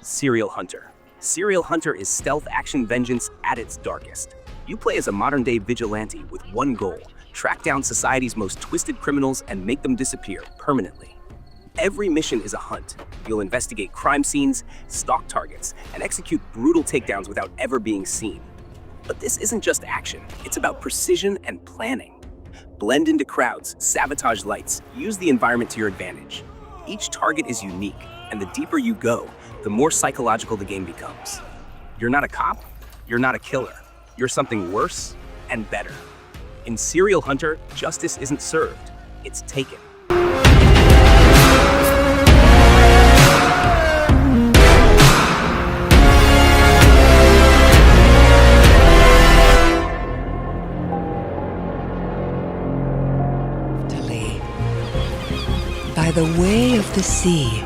Serial Hunter. Serial Hunter is stealth action vengeance at its darkest. You play as a modern-day vigilante with one goal: track down society's most twisted criminals and make them disappear permanently. Every mission is a hunt. You'll investigate crime scenes, stalk targets, and execute brutal takedowns without ever being seen. But this isn't just action, it's about precision and planning. Blend into crowds, sabotage lights, use the environment to your advantage. Each target is unique, and the deeper you go, the more psychological the game becomes. You're not a cop, you're not a killer. You're something worse and better. In Serial Hunter, justice isn't served, it's taken. By the way of the sea,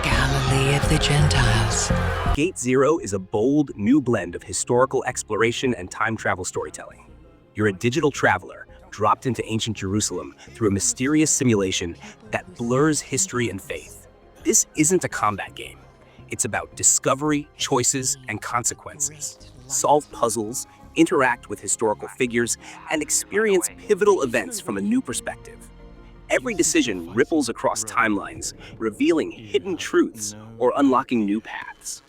Galilee of the Gentiles. Gate Zero is a bold, new blend of historical exploration and time travel storytelling. You're a digital traveler, dropped into ancient Jerusalem through a mysterious simulation that blurs history and faith. This isn't a combat game. It's about discovery, choices, and consequences. Solve puzzles, interact with historical figures, and experience pivotal events from a new perspective. Every decision ripples across timelines, revealing hidden truths or unlocking new paths.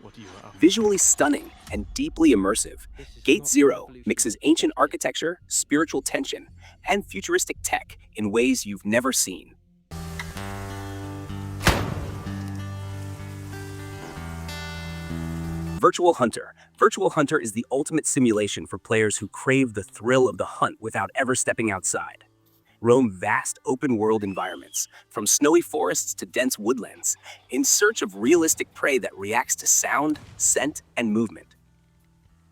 Visually stunning and deeply immersive, Gate Zero mixes ancient architecture, spiritual tension, and futuristic tech in ways you've never seen. Virtual Hunter. Virtual Hunter is the ultimate simulation for players who crave the thrill of the hunt without ever stepping outside. Roam vast open-world environments, from snowy forests to dense woodlands, in search of realistic prey that reacts to sound, scent, and movement.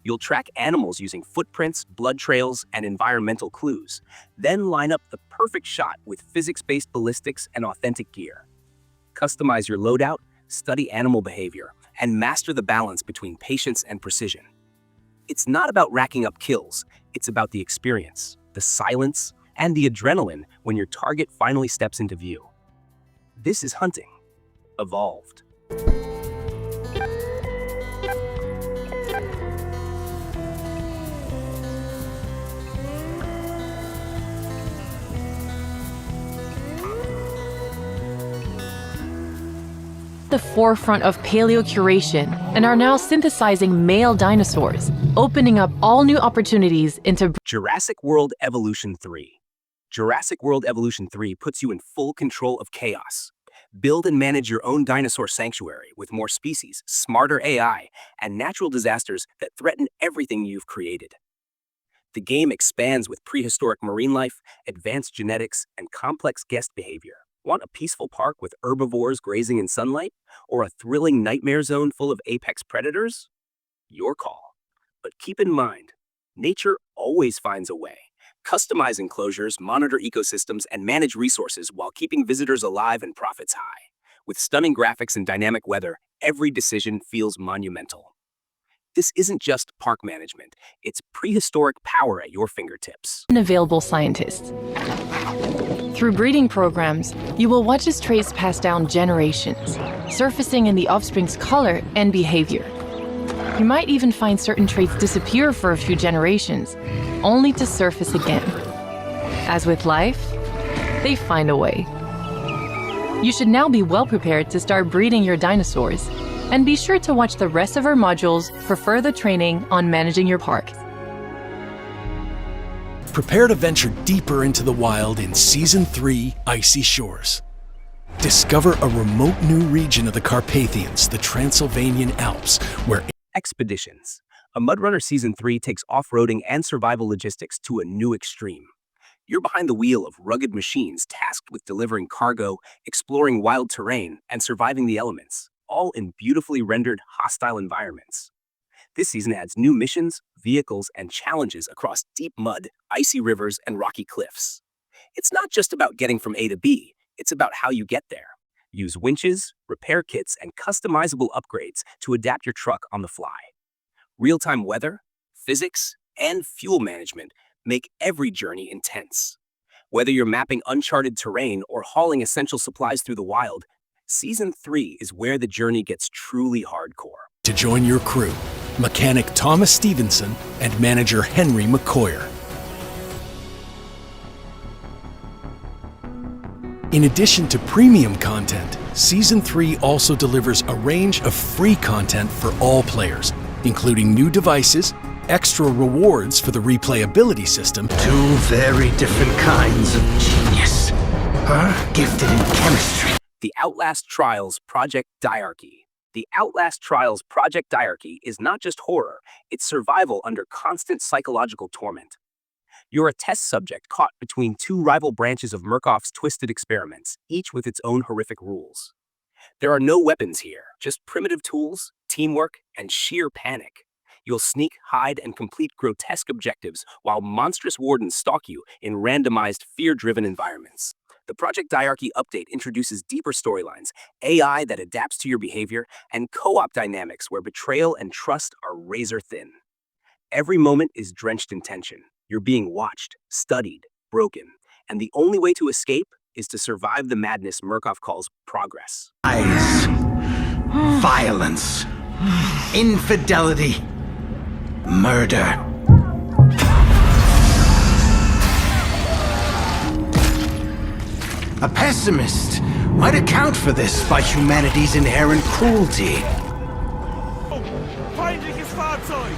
You'll track animals using footprints, blood trails, and environmental clues, then line up the perfect shot with physics-based ballistics and authentic gear. Customize your loadout, study animal behavior, and master the balance between patience and precision. It's not about racking up kills, it's about the experience, the silence, and the adrenaline when your target finally steps into view. This is hunting, evolved. The forefront of paleocuration and are now synthesizing male dinosaurs, opening up all new opportunities into Jurassic World Evolution 3. Jurassic World Evolution 3 puts you in full control of chaos. Build and manage your own dinosaur sanctuary with more species, smarter AI, and natural disasters that threaten everything you've created. The game expands with prehistoric marine life, advanced genetics, and complex guest behavior. Want a peaceful park with herbivores grazing in sunlight? Or a thrilling nightmare zone full of apex predators? Your call. But keep in mind, nature always finds a way. Customize enclosures, monitor ecosystems, and manage resources while keeping visitors alive and profits high. With stunning graphics and dynamic weather, every decision feels monumental. This isn't just park management, it's prehistoric power at your fingertips. unavailable scientists. Through breeding programs, you will watch as traits pass down generations, surfacing in the offspring's color and behavior. You might even find certain traits disappear for a few generations, only to surface again. As with life, they find a way. You should now be well prepared to start breeding your dinosaurs, and be sure to watch the rest of our modules for further training on managing your park. Prepare to venture deeper into the wild in Season 3, Icy Shores. Discover a remote new region of the Carpathians, the Transylvanian Alps, where Expeditions. A MudRunner Season 3 takes off-roading and survival logistics to a new extreme. You're behind the wheel of rugged machines tasked with delivering cargo, exploring wild terrain, and surviving the elements, all in beautifully rendered, hostile environments. This season adds new missions, vehicles, and challenges across deep mud, icy rivers, and rocky cliffs. It's not just about getting from A to B, it's about how you get there. Use winches, repair kits, and customizable upgrades to adapt your truck on the fly. Real-time weather, physics, and fuel management make every journey intense. Whether you're mapping uncharted terrain or hauling essential supplies through the wild, Season 3 is where the journey gets truly hardcore. To join your crew, mechanic Thomas Stevenson and manager Henry McCoyer. In addition to premium content, Season 3 also delivers a range of free content for all players, including new devices, extra rewards for the replayability system, Two very different kinds of genius. Her gifted in chemistry. The Outlast Trials Project Diarchy. The Outlast Trials Project Diarchy is not just horror, it's survival under constant psychological torment. You're a test subject caught between two rival branches of Murkoff's twisted experiments, each with its own horrific rules. There are no weapons here, just primitive tools, teamwork, and sheer panic. You'll sneak, hide, and complete grotesque objectives while monstrous wardens stalk you in randomized, fear-driven environments. The Project Diarchy update introduces deeper storylines, AI that adapts to your behavior, and co-op dynamics where betrayal and trust are razor-thin. Every moment is drenched in tension. You're being watched, studied, broken, and the only way to escape is to survive the madness Murkoff calls progress. Lies. Violence. Infidelity. Murder. A pessimist might account for this by humanity's inherent cruelty. Feindliches Fahrzeug!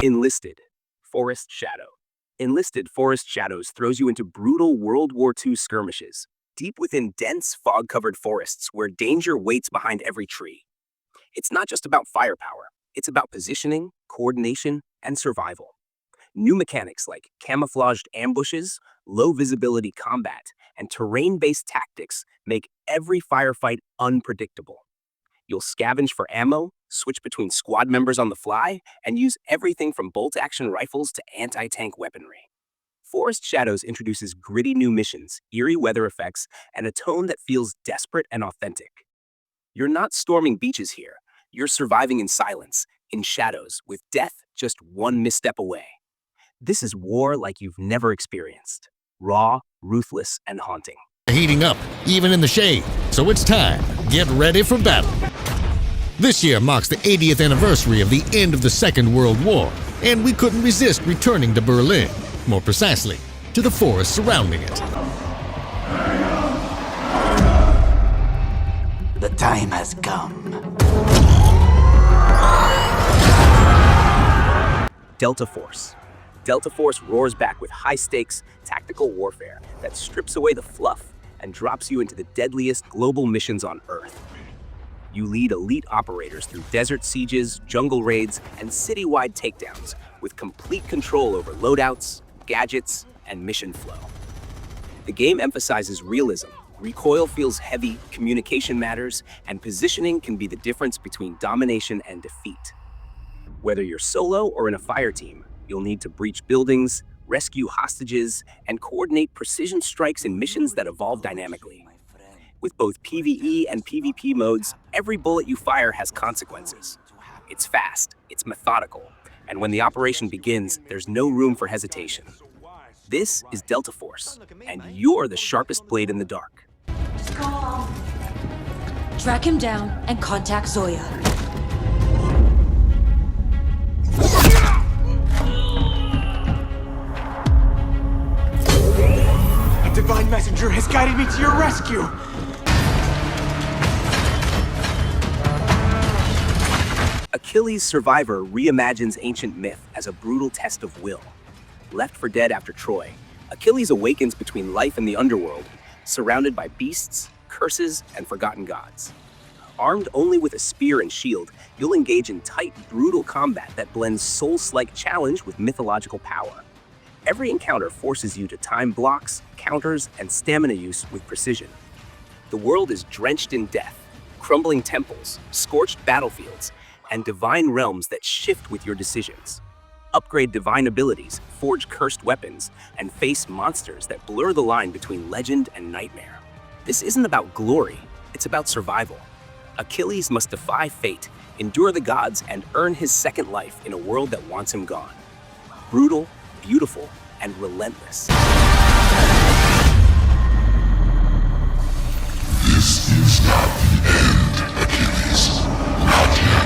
Enlisted. Forest Shadow. Enlisted Forest Shadows throws you into brutal World War II skirmishes, deep within dense, fog-covered forests where danger waits behind every tree. It's not just about firepower, it's about positioning, coordination, and survival. New mechanics like camouflaged ambushes, low-visibility combat, and terrain-based tactics make every firefight unpredictable. You'll scavenge for ammo, switch between squad members on the fly, and use everything from bolt-action rifles to anti-tank weaponry. Forest Shadows introduces gritty new missions, eerie weather effects, and a tone that feels desperate and authentic. You're not storming beaches here. You're surviving in silence, in shadows, with death just one misstep away. This is war like you've never experienced. Raw, ruthless, and haunting. Heating up, even in the shade. So it's time. Get ready for battle. This year marks the 80th anniversary of the end of the Second World War, and we couldn't resist returning to Berlin, more precisely, to the forest surrounding it. The time has come. Delta Force. Delta Force roars back with high-stakes, tactical warfare that strips away the fluff and drops you into the deadliest global missions on Earth. You lead elite operators through desert sieges, jungle raids, and citywide takedowns with complete control over loadouts, gadgets, and mission flow. The game emphasizes realism. Recoil feels heavy, communication matters, and positioning can be the difference between domination and defeat. Whether you're solo or in a fire team, you'll need to breach buildings, rescue hostages, and coordinate precision strikes in missions that evolve dynamically. With both PvE and PvP modes, every bullet you fire has consequences. It's fast, it's methodical, and when the operation begins, there's no room for hesitation. This is Delta Force, and you're the sharpest blade in the dark. Track him down and contact Zoya. A divine messenger has guided me to your rescue! Achilles Survivor reimagines ancient myth as a brutal test of will. Left for dead after Troy, Achilles awakens between life and the underworld, surrounded by beasts, curses, and forgotten gods. Armed only with a spear and shield, you'll engage in tight, brutal combat that blends Souls-like challenge with mythological power. Every encounter forces you to time blocks, counters, and stamina use with precision. The world is drenched in death, crumbling temples, scorched battlefields, and divine realms that shift with your decisions. Upgrade divine abilities, forge cursed weapons, and face monsters that blur the line between legend and nightmare. This isn't about glory, it's about survival. Achilles must defy fate, endure the gods, and earn his second life in a world that wants him gone. Brutal, beautiful, and relentless. This is not the end, Achilles. Not yet.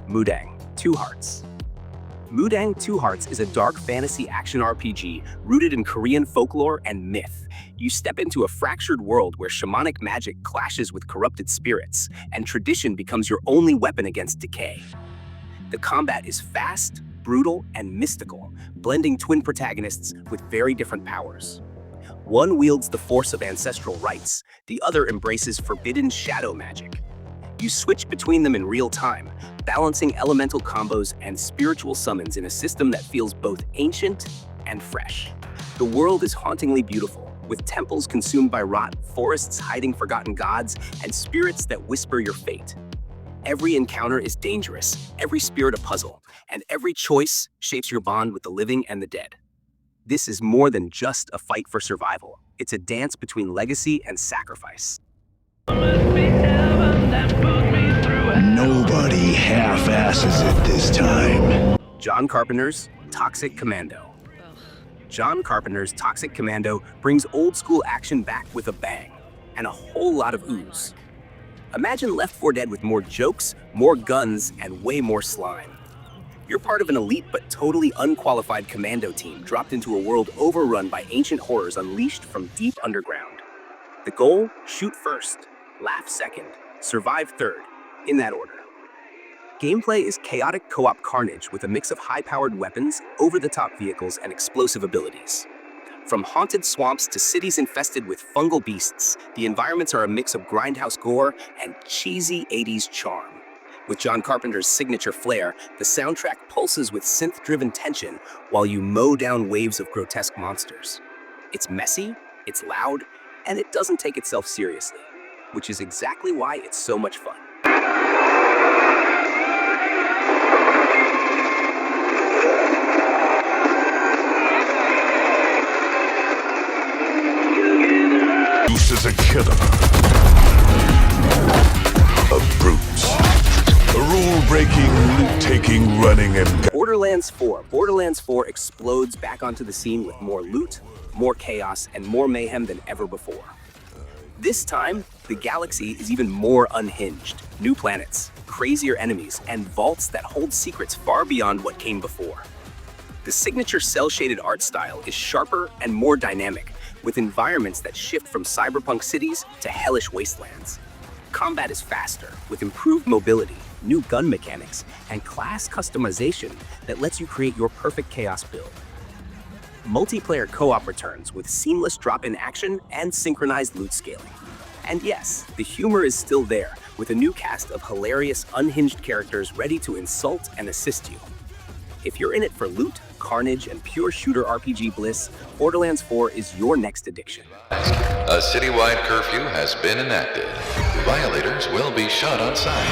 Mudang, Two Hearts. Mudang Two Hearts is a dark fantasy action RPG rooted in Korean folklore and myth. You step into a fractured world where shamanic magic clashes with corrupted spirits, and tradition becomes your only weapon against decay. The combat is fast, brutal, and mystical, blending twin protagonists with very different powers. One wields the force of ancestral rites, the other embraces forbidden shadow magic. You switch between them in real time, balancing elemental combos and spiritual summons in a system that feels both ancient and fresh. The world is hauntingly beautiful, with temples consumed by rot, forests hiding forgotten gods, and spirits that whisper your fate. Every encounter is dangerous, every spirit a puzzle, and every choice shapes your bond with the living and the dead. This is more than just a fight for survival. It's a dance between legacy and sacrifice. Nobody half-asses it this time. John Carpenter's Toxic Commando. John Carpenter's Toxic Commando brings old-school action back with a bang, and a whole lot of ooze. Imagine Left 4 Dead with more jokes, more guns, and way more slime. You're part of an elite but totally unqualified commando team dropped into a world overrun by ancient horrors unleashed from deep underground. The goal? Shoot first, laugh second, survive third, in that order. Gameplay is chaotic co-op carnage with a mix of high-powered weapons, over-the-top vehicles, and explosive abilities. From haunted swamps to cities infested with fungal beasts, the environments are a mix of grindhouse gore and cheesy 80s charm. With John Carpenter's signature flair, the soundtrack pulses with synth-driven tension while you mow down waves of grotesque monsters. It's messy, it's loud, and it doesn't take itself seriously, which is exactly why it's so much fun. Zeus is a killer. A brute. A rule-breaking, loot-taking, running and... Borderlands 4. Borderlands 4 explodes back onto the scene with more loot, more chaos, and more mayhem than ever before. This time, the galaxy is even more unhinged. New planets, crazier enemies, and vaults that hold secrets far beyond what came before. The signature cel-shaded art style is sharper and more dynamic, with environments that shift from cyberpunk cities to hellish wastelands. Combat is faster, with improved mobility, new gun mechanics, and class customization that lets you create your perfect chaos build. Multiplayer co-op returns with seamless drop-in action and synchronized loot scaling. And yes, the humor is still there, with a new cast of hilarious, unhinged characters ready to insult and assist you. If you're in it for loot, carnage, and pure shooter RPG bliss, Borderlands 4 is your next addiction. A citywide curfew has been enacted. Violators will be shot on sight.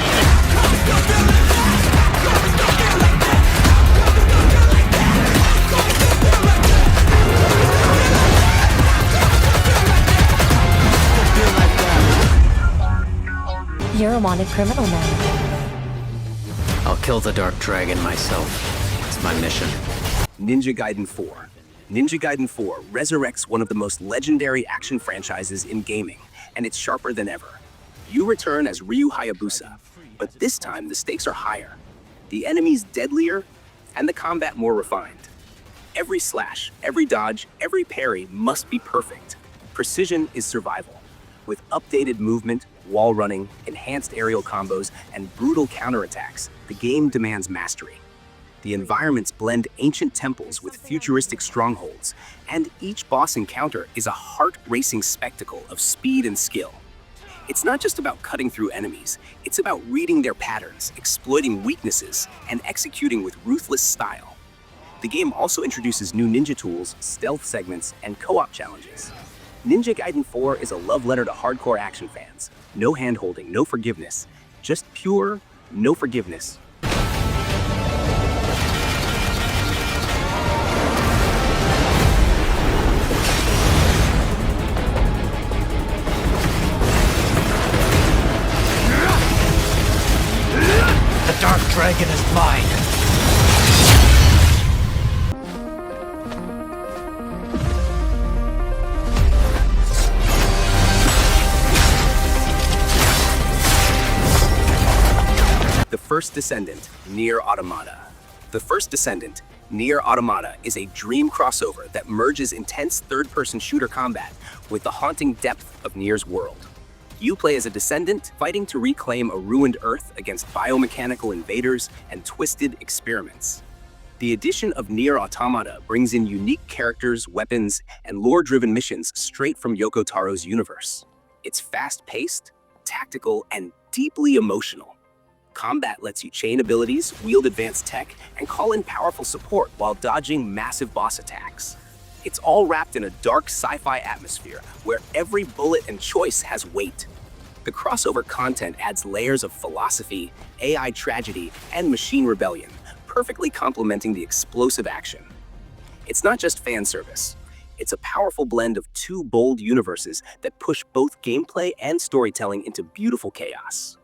You're a wanted criminal now. I'll kill the Dark Dragon myself. It's my mission. Ninja Gaiden 4. Ninja Gaiden 4 resurrects one of the most legendary action franchises in gaming, and it's sharper than ever. You return as Ryu Hayabusa, but this time the stakes are higher, the enemies deadlier, and the combat more refined. Every slash, every dodge, every parry must be perfect. Precision is survival. With updated movement, wall running, enhanced aerial combos, and brutal counterattacks, the game demands mastery. The environments blend ancient temples with futuristic strongholds, and each boss encounter is a heart-racing spectacle of speed and skill. It's not just about cutting through enemies, it's about reading their patterns, exploiting weaknesses, and executing with ruthless style. The game also introduces new ninja tools, stealth segments, and co-op challenges. Ninja Gaiden 4 is a love letter to hardcore action fans. No hand-holding, no forgiveness. Just pure, no forgiveness. dragon is mine. The first Descendant, NieR Automata. The first Descendant, NieR Automata, is a dream crossover that merges intense third-person shooter combat with the haunting depth of NieR's world. You play as a Descendant fighting to reclaim a ruined Earth against biomechanical invaders and twisted experiments. The addition of NieR Automata brings in unique characters, weapons, and lore-driven missions straight from Yoko Taro's universe. It's fast-paced, tactical, and deeply emotional. Combat lets you chain abilities, wield advanced tech, and call in powerful support while dodging massive boss attacks. It's all wrapped in a dark sci-fi atmosphere where every bullet and choice has weight. The crossover content adds layers of philosophy, AI tragedy, and machine rebellion, perfectly complementing the explosive action. It's not just fan service. It's a powerful blend of two bold universes that push both gameplay and storytelling into beautiful chaos.